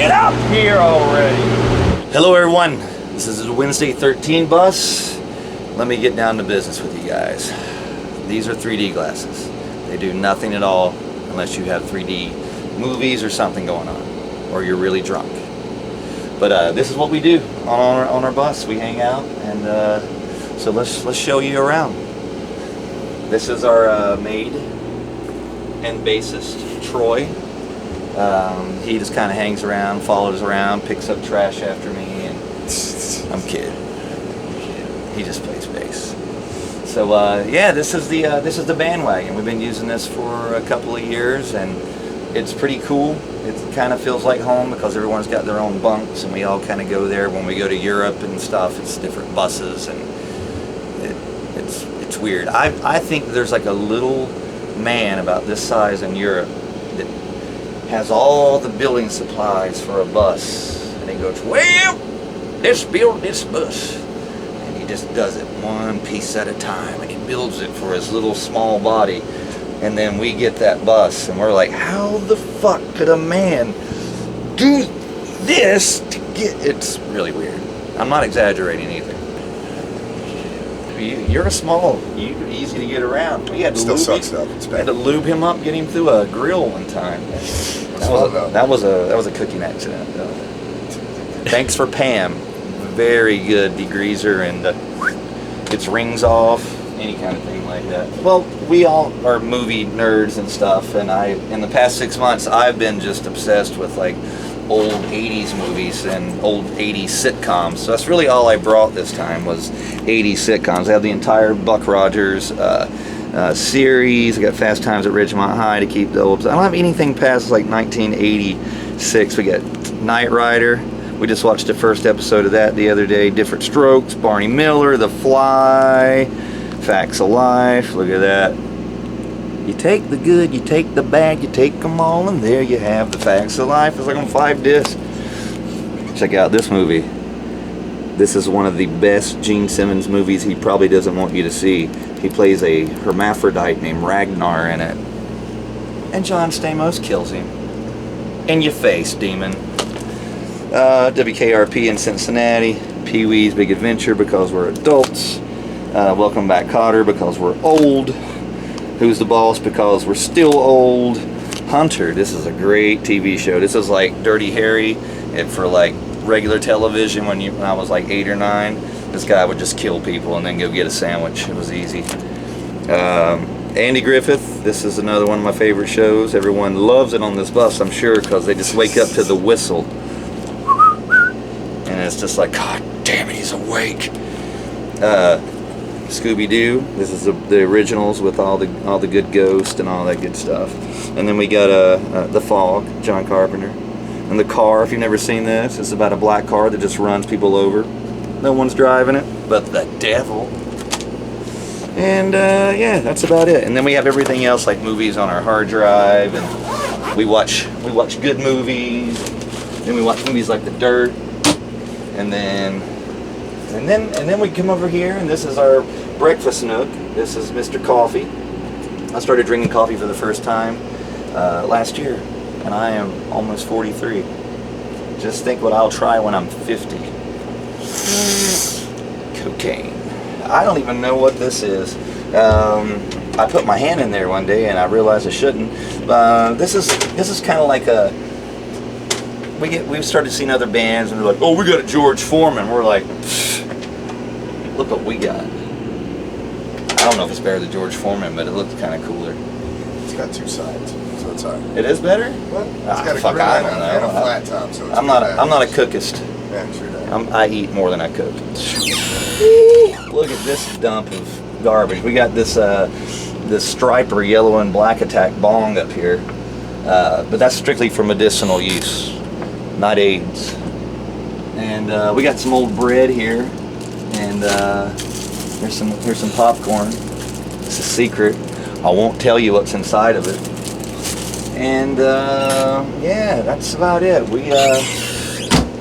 Get up here already! Hello everyone, this is the Wednesday 13 bus. Let me get down to business with you guys. These are 3D glasses. They do nothing at all unless you have 3D movies or something going on, or you're really drunk. But this is what we do on our bus. We hang out, and so let's show you around. This is our maid and bassist, Troy. He just kind of hangs around, follows around, picks up trash after me, and I'm kidding. He just plays bass. So yeah, this is the bandwagon. We've been using this for a couple of years, and it's pretty cool. It kind of feels like home because everyone's got their own bunks, and we all kind of go there when we go to Europe and stuff. It's different buses, and it's weird. I think there's like a little man about this size in Europe that has all the building supplies for a bus, and he goes, well, let's build this bus, and he just does it one piece at a time, and he builds it for his little small body, and then we get that bus, and we're like, how the fuck could a man do this to get... It's really weird. I'm not exaggerating either. You're a small, you're easy to get around. We had to Still sucks up. It's bad. Had to lube him up, get him through a grill one time. That was a cooking accident. Thanks for Pam. Very good degreaser, and gets rings off, any kind of thing like that. Well, we all are movie nerds and stuff, and in the past 6 months I've been just obsessed with like old 80s movies and old 80s sitcoms. So that's really all I brought this time was 80s sitcoms. I have the entire Buck Rogers series. I got Fast Times at Ridgemont High to keep the old. I don't have anything past like 1986. We got Knight Rider. We just watched the first episode of that the other day. Different Strokes, Barney Miller, The Fly, Facts of Life. Look at that. You take the good, you take the bad, you take them all, and there you have the Facts of Life. It's like on 5 discs. Check out this movie. This is one of the best Gene Simmons movies he probably doesn't want you to see. He plays a hermaphrodite named Ragnar in it. And John Stamos kills him. In your face, demon. WKRP in Cincinnati. Pee-wee's Big Adventure because we're adults. Welcome Back, Kotter because we're old. Who's the Boss because we're still old. Hunter, this is a great TV show. This is like Dirty Harry, and for like regular television when I was like 8 or 9, this guy would just kill people and then go get a sandwich. It was easy. Andy Griffith, this is another one of my favorite shows. Everyone loves it on this bus, I'm sure, because they just wake up to the whistle. And it's just like, God damn it, he's awake. Scooby-Doo, this is the originals with all the good ghosts and all that good stuff. And then we got The Fog, John Carpenter. And The Car, if you've never seen this, it's about a black car that just runs people over. No one's driving it, but the devil. And yeah, that's about it. And then we have everything else, like movies on our hard drive, and we watch good movies. Then we watch movies like The Dirt, and then we come over here, and this is our breakfast nook. This is Mr. Coffee. I started drinking coffee for the first time last year, and I am almost 43. Just think what I'll try when I'm 50. Cocaine. I don't even know what this is. I put my hand in there one day, and I realized I shouldn't. This is kind of like a... We've started seeing other bands, and they're like, oh, we got a George Foreman. We're like, look what we got. I don't know if it's better than George Foreman, but it looks kind of cooler. It's got 2 sides, so it's alright. It is better? Well, it's got a grill I don't know. and a flat top, so it's I'm not a cookist. Yeah, sure that. I eat more than I cook. Look at this dump of garbage. We got this Striper yellow and black attack bong up here, but that's strictly for medicinal use, not AIDS. And we got some old bread here, and here's some popcorn. It's a secret. I won't tell you what's inside of it. And yeah, that's about it. We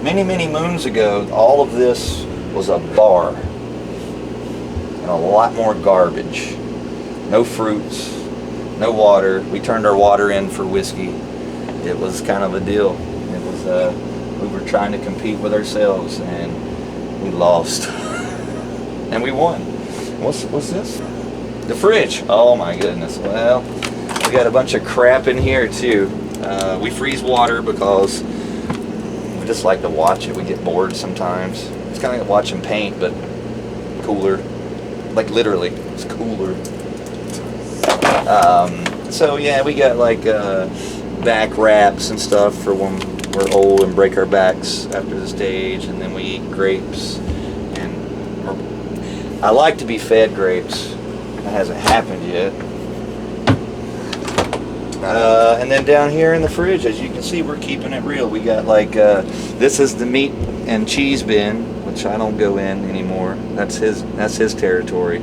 many moons ago, all of this was a bar, and a lot more garbage. No fruits, no water. We turned our water in for whiskey. It was kind of a deal. It was We were trying to compete with ourselves, and we lost. And we won. What's this? The fridge. Oh my goodness. Well, we got a bunch of crap in here too. We freeze water because we just like to watch it. We get bored sometimes. It's kind of like watching paint, but cooler. Like literally, it's cooler. So yeah, we got like back wraps and stuff for when we're old and break our backs after the stage, and then we eat grapes. And I like to be fed grapes. That hasn't happened yet. And then down here in the fridge, as you can see, we're keeping it real. We got like this is the meat and cheese bin, which I don't go in anymore. That's his territory.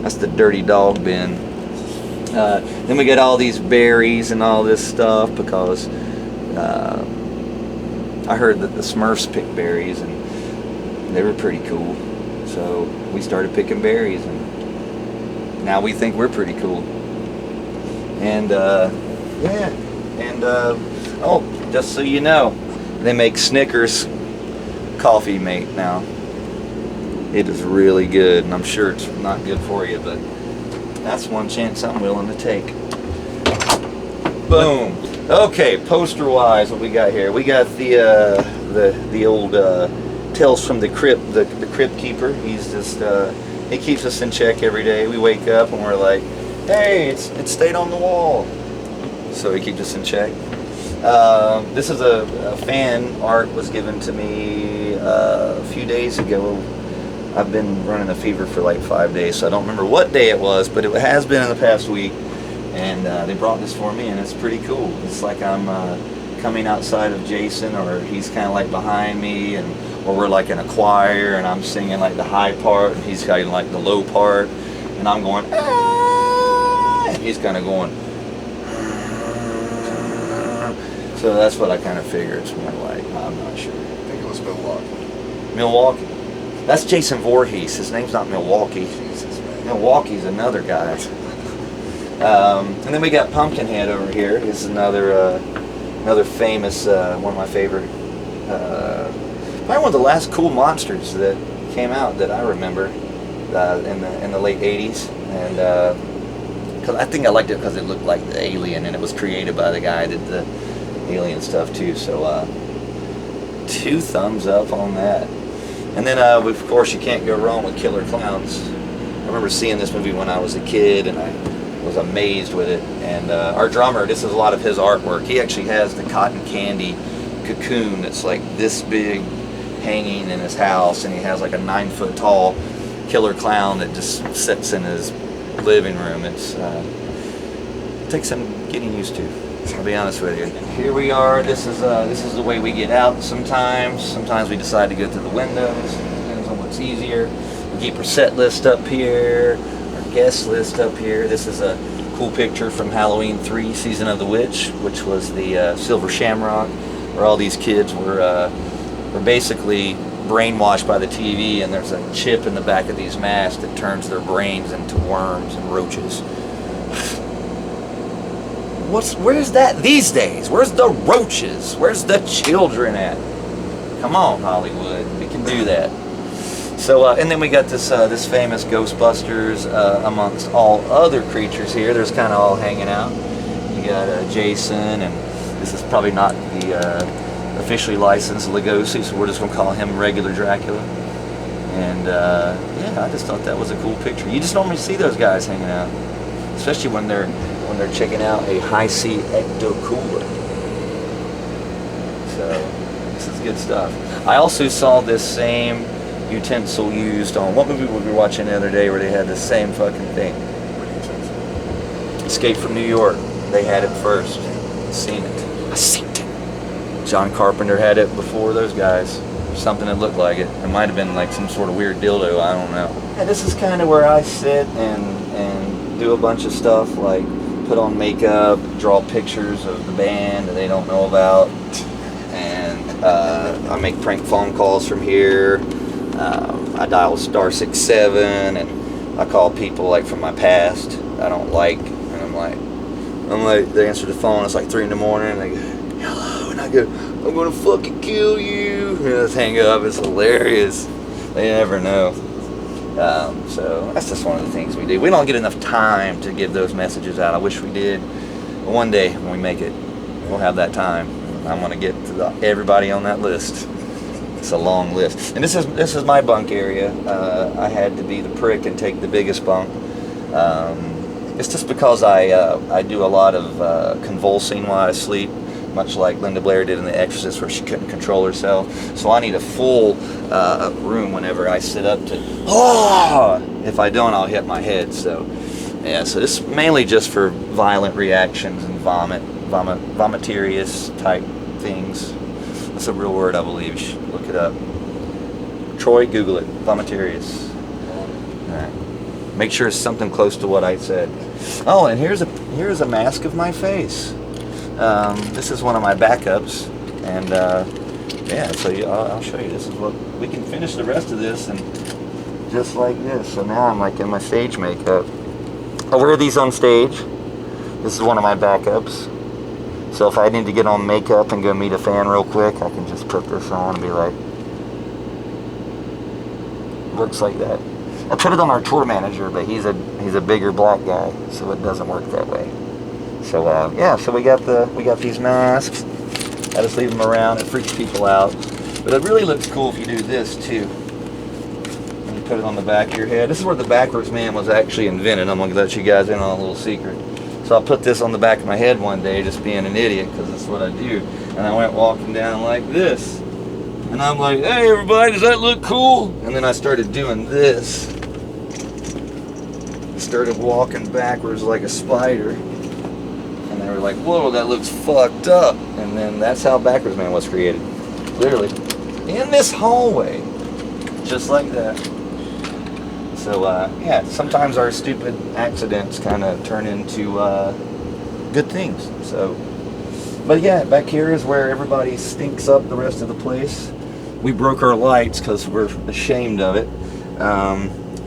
That's the dirty dog bin. Then we get all these berries and all this stuff because I heard that the Smurfs picked berries and they were pretty cool. So we started picking berries, and now we think we're pretty cool. And yeah, and oh, just so you know, they make Snickers coffee mate now. It is really good, and I'm sure it's not good for you, but that's one chance I'm willing to take. Boom. Okay, poster-wise, what we got here? We got the old Tales from the Crypt, the Crypt Keeper. He's just he keeps us in check every day. We wake up and we're like, hey, it stayed on the wall. So he keeps us in check. This is a fan art was given to me a few days ago. I've been running a fever for like 5 days, so I don't remember what day it was, but it has been in the past week. And they brought this for me, and it's pretty cool. It's like I'm coming outside of Jason, or he's kind of like behind me, or we're like in a choir, and I'm singing like the high part, and he's kind of like the low part, and I'm going, ah, and he's kind of going. So that's what I kind of figure it's more like. I'm not sure. I think it was Milwaukee. Milwaukee. That's Jason Voorhees. His name's not Milwaukee. Jesus, man. Milwaukee's another guy. And then we got Pumpkinhead over here. He's another famous, one of my favorite, probably one of the last cool monsters that came out that I remember in the late '80s. And cause I think I liked it because it looked like the Alien, and it was created by the guy that did the Alien stuff too. So 2 thumbs up on that. And then of course you can't go wrong with Killer Clowns. I remember seeing this movie when I was a kid, and I was amazed with it. And our drummer, this is a lot of his artwork. He actually has the cotton candy cocoon that's like this big hanging in his house, and he has like a 9-foot tall killer clown that just sits in his living room. It takes some getting used to, I'll be honest with you. Here we are. This is the way we get out sometimes. Sometimes we decide to go through the windows. Depends on what's easier. We keep our set list up here, our guest list up here. This is a cool picture from Halloween 3, Season of the Witch, which was the Silver Shamrock, where all these kids were basically brainwashed by the TV, and there's a chip in the back of these masks that turns their brains into worms and roaches. Where's that these days? Where's the roaches? Where's the children at? Come on, Hollywood, we can do that. So, and then we got this famous Ghostbusters amongst all other creatures here. There's kind of all hanging out. You got Jason, and this is probably not the officially licensed Lugosi, so we're just gonna call him regular Dracula. And yeah, I just thought that was a cool picture. You just don't really see those guys hanging out, especially when they're checking out a high-C ecto cooler. So this is good stuff. I also saw this same utensil used on, what movie were we watching the other day where they had the same fucking thing? Escape from New York. They had it first. Seen it. I seen it. John Carpenter had it before those guys. Something that looked like it. It might have been like some sort of weird dildo, I don't know. Yeah, this is kind of where I sit and do a bunch of stuff, like put on makeup, draw pictures of the band that they don't know about, and I make prank phone calls from here. I dial *67, and I call people like from my past I don't like, and I'm like, they answer the phone. It's like 3 in the morning, and they go, hello, and I go, I'm gonna fucking kill you. And just hang up. It's hilarious. They never know. So that's just one of the things we do. We don't get enough time to give those messages out. I wish we did. But one day when we make it, we'll have that time. I'm gonna get to everybody on that list. It's a long list. And this is my bunk area. I had to be the prick and take the biggest bunk. It's just because I do a lot of convulsing while I sleep, much like Linda Blair did in The Exorcist, where she couldn't control herself. So I need a full room whenever I sit up to, if I don't, I'll hit my head. So yeah, so this is mainly just for violent reactions and vomitarious type things. That's a real word, I believe. You should look it up. Troy, Google it. Vomitarious. All right. Make sure it's something close to what I said. Oh, and here's a mask of my face. This is one of my backups, and yeah. So I'll show you. This is what we can finish the rest of this, and just like this. So now I'm like in my stage makeup. I wear these on stage. This is one of my backups. So if I need to get on makeup and go meet a fan real quick, I can just put this on and be like, works like that. I put it on our tour manager, but he's a bigger black guy, so it doesn't work that way. So yeah, so we got these masks. I just leave them around. It freaks people out, but it really looks cool if you do this too. And you put it on the back of your head. This is where the backwards man was actually invented. I'm gonna let you guys in on a little secret. So I put this on the back of my head one day, just being an idiot, because that's what I do. And I went walking down like this. And I'm like, hey everybody, does that look cool? And then I started doing this. Started walking backwards like a spider. And they were like, whoa, that looks fucked up. And then that's how Backwards Man was created. Literally. In this hallway. Just like that. So, yeah, sometimes our stupid accidents kind of turn into good things. So, but yeah, back here is where everybody stinks up the rest of the place. We broke our lights because we're ashamed of it.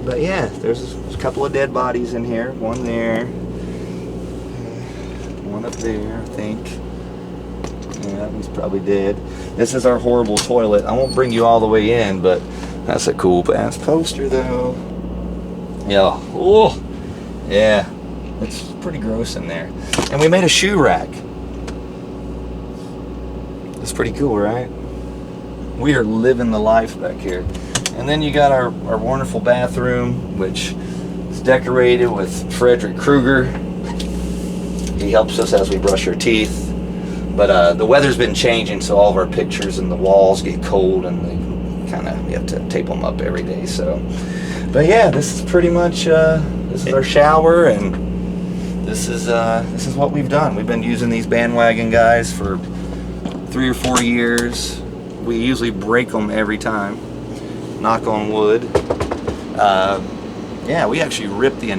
But yeah, there's a couple of dead bodies in here. One there. One up there, I think. Yeah, that one's probably dead. This is our horrible toilet. I won't bring you all the way in, but that's a cool ass poster though. Yeah. Oh, yeah. It's pretty gross in there. And we made a shoe rack. It's pretty cool, right? We are living the life back here. And then you got our wonderful bathroom, which is decorated with Frederick Krueger. He helps us as we brush our teeth. But the weather's been changing, so all of our pictures and the walls get cold, and we have to tape them up every day. So, but yeah, this is pretty much this is our shower, and this is what we've done. We've been using these bandwagon guys for 3 or 4 years. We usually break them every time. Knock on wood. Yeah, we actually ripped the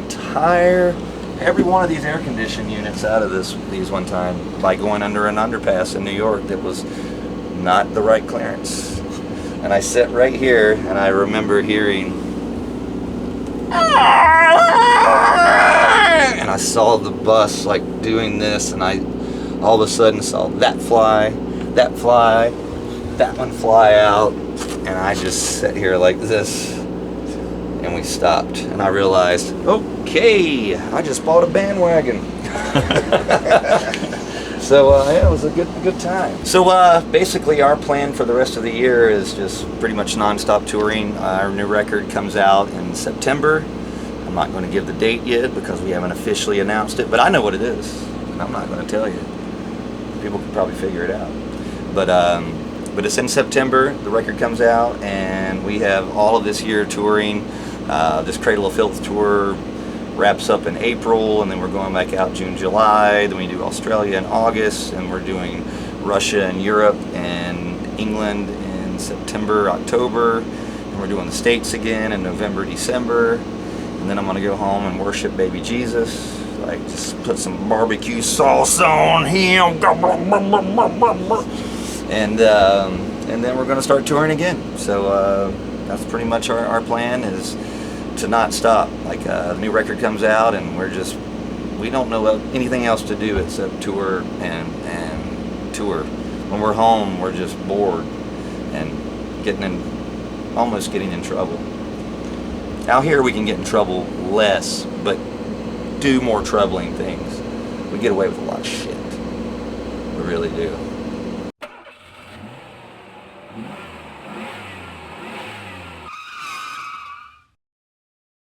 every one of these air conditioning units out of these one time by going under an underpass in New York that was not the right clearance. And I sat right here, and I remember hearing, and I saw the bus like doing this, and I all of a sudden saw that one fly out, and I just sat here like this, and we stopped, and I realized, okay, I just bought a bandwagon. So yeah, it was a good time. So basically our plan for the rest of the year is just pretty much non-stop touring. Our new record comes out in September. I'm not going to give the date yet because we haven't officially announced it, but I know what it is, and I'm not going to tell you. People can probably figure it out. But it's in September. The record comes out, and we have all of this year touring. This Cradle of Filth tour wraps up in April, and then we're going back out June, July. Then we do Australia in August, and we're doing Russia and Europe and England in September, October, and we're doing the States again in November, December. And then I'm gonna go home and worship baby Jesus. Like, just put some barbecue sauce on him, and then we're gonna start touring again. So that's pretty much our plan, is to not stop. Like, the new record comes out, and we don't know anything else to do except tour and tour. When we're home, we're just bored and almost getting in trouble. Out here, we can get in trouble less, but do more troubling things. We get away with a lot of shit. We really do.